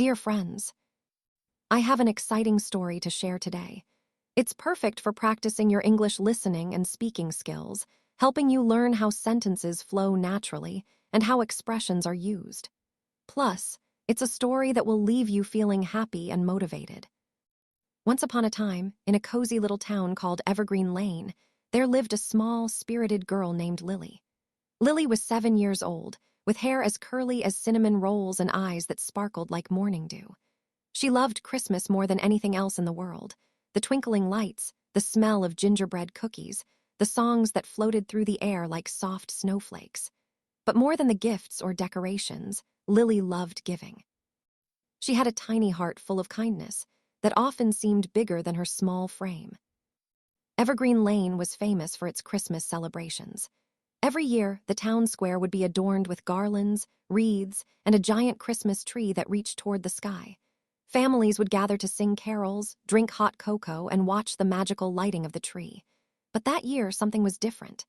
Dear friends, I have an exciting story to share today. It's perfect for practicing your English listening and speaking skills, helping you learn how sentences flow naturally and how expressions are used. Plus, it's a story that will leave you feeling happy and motivated. Once upon a time, in a cozy little town called Evergreen Lane, there lived a small, spirited girl named Lily. Lily was 7 years old, with hair as curly as cinnamon rolls and eyes that sparkled like morning dew. She loved Christmas more than anything else in the world. The twinkling lights, the smell of gingerbread cookies, the songs that floated through the air like soft snowflakes. But more than the gifts or decorations, Lily loved giving. She had a tiny heart full of kindness that often seemed bigger than her small frame. Evergreen Lane was famous for its Christmas celebrations. Every year, the town square would be adorned with garlands, wreaths, and a giant Christmas tree that reached toward the sky. Families would gather to sing carols, drink hot cocoa, and watch the magical lighting of the tree. But that year, something was different.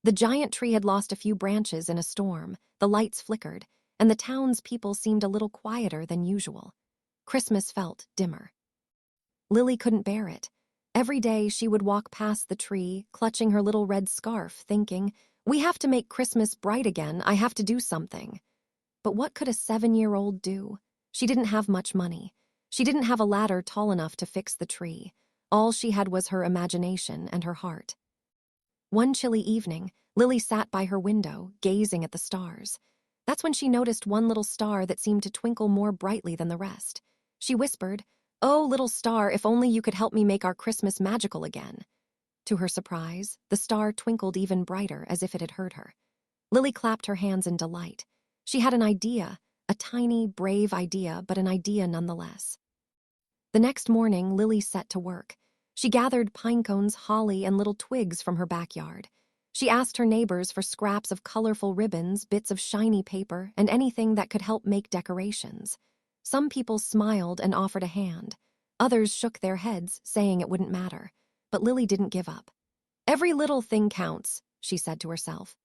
The giant tree had lost a few branches in a storm, the lights flickered, and the town's people seemed a little quieter than usual. Christmas felt dimmer. Lily couldn't bear it. Every day she would walk past the tree, clutching her little red scarf, thinking, "We have to make Christmas bright again, I have to do something." But what could a 7-year-old do? She didn't have much money. She didn't have a ladder tall enough to fix the tree. All she had was her imagination and her heart. One chilly evening, Lily sat by her window, gazing at the stars. That's when she noticed one little star that seemed to twinkle more brightly than the rest. She whispered, "Oh, little star, if only you could help me make our Christmas magical again." To her surprise, the star twinkled even brighter, as if it had heard her. Lily clapped her hands in delight. She had an idea, a tiny, brave idea, but an idea nonetheless. The next morning, Lily set to work. She gathered pine cones, holly, and little twigs from her backyard. She asked her neighbors for scraps of colorful ribbons, bits of shiny paper, and anything that could help make decorations. Some people smiled and offered a hand. Others shook their heads, saying it wouldn't matter. But Lily didn't give up. "Every little thing counts," she said to herself.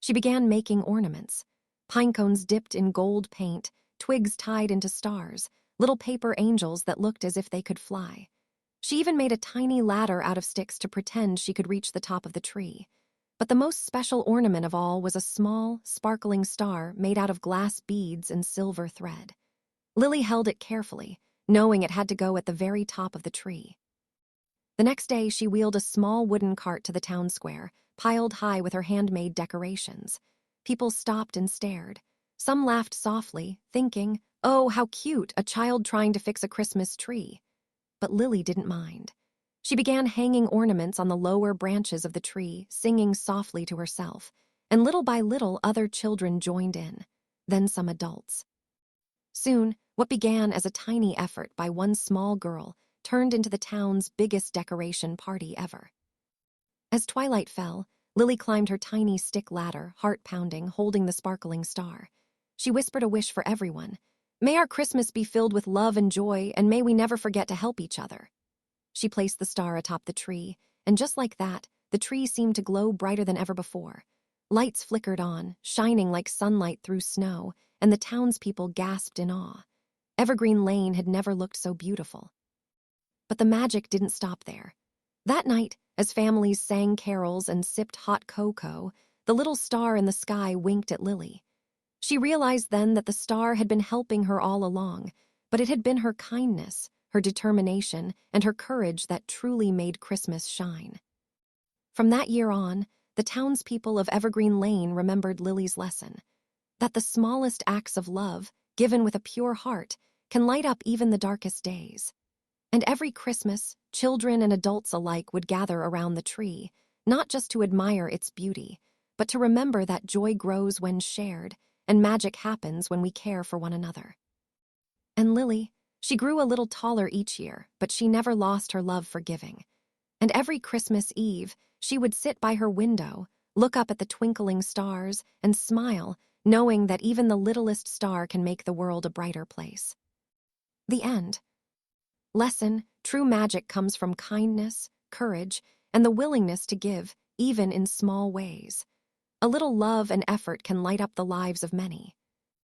She began making ornaments. Pine cones dipped in gold paint, twigs tied into stars, little paper angels that looked as if they could fly. She even made a tiny ladder out of sticks to pretend she could reach the top of the tree. But the most special ornament of all was a small, sparkling star made out of glass beads and silver thread. Lily held it carefully, knowing it had to go at the very top of the tree. The next day, she wheeled a small wooden cart to the town square, piled high with her handmade decorations. People stopped and stared. Some laughed softly, thinking, "Oh, how cute, a child trying to fix a Christmas tree." But Lily didn't mind. She began hanging ornaments on the lower branches of the tree, singing softly to herself, and little by little other children joined in, then some adults. Soon, what began as a tiny effort by one small girl turned into the town's biggest decoration party ever. As twilight fell, Lily climbed her tiny stick ladder, heart-pounding, holding the sparkling star. She whispered a wish for everyone. "May our Christmas be filled with love and joy, and may we never forget to help each other." She placed the star atop the tree, and just like that, the tree seemed to glow brighter than ever before. Lights flickered on, shining like sunlight through snow, and the townspeople gasped in awe. Evergreen Lane had never looked so beautiful. But the magic didn't stop there. That night, as families sang carols and sipped hot cocoa, the little star in the sky winked at Lily. She realized then that the star had been helping her all along, but it had been her kindness, her determination, and her courage that truly made Christmas shine. From that year on, the townspeople of Evergreen Lane remembered Lily's lesson, that the smallest acts of love, given with a pure heart, can light up even the darkest days. And every Christmas, children and adults alike would gather around the tree, not just to admire its beauty, but to remember that joy grows when shared, and magic happens when we care for one another. And Lily, she grew a little taller each year, but she never lost her love for giving. And every Christmas Eve, she would sit by her window, look up at the twinkling stars, and smile, knowing that even the littlest star can make the world a brighter place. The end. Lesson: true magic comes from kindness, courage, and the willingness to give, even in small ways. A little love and effort can light up the lives of many.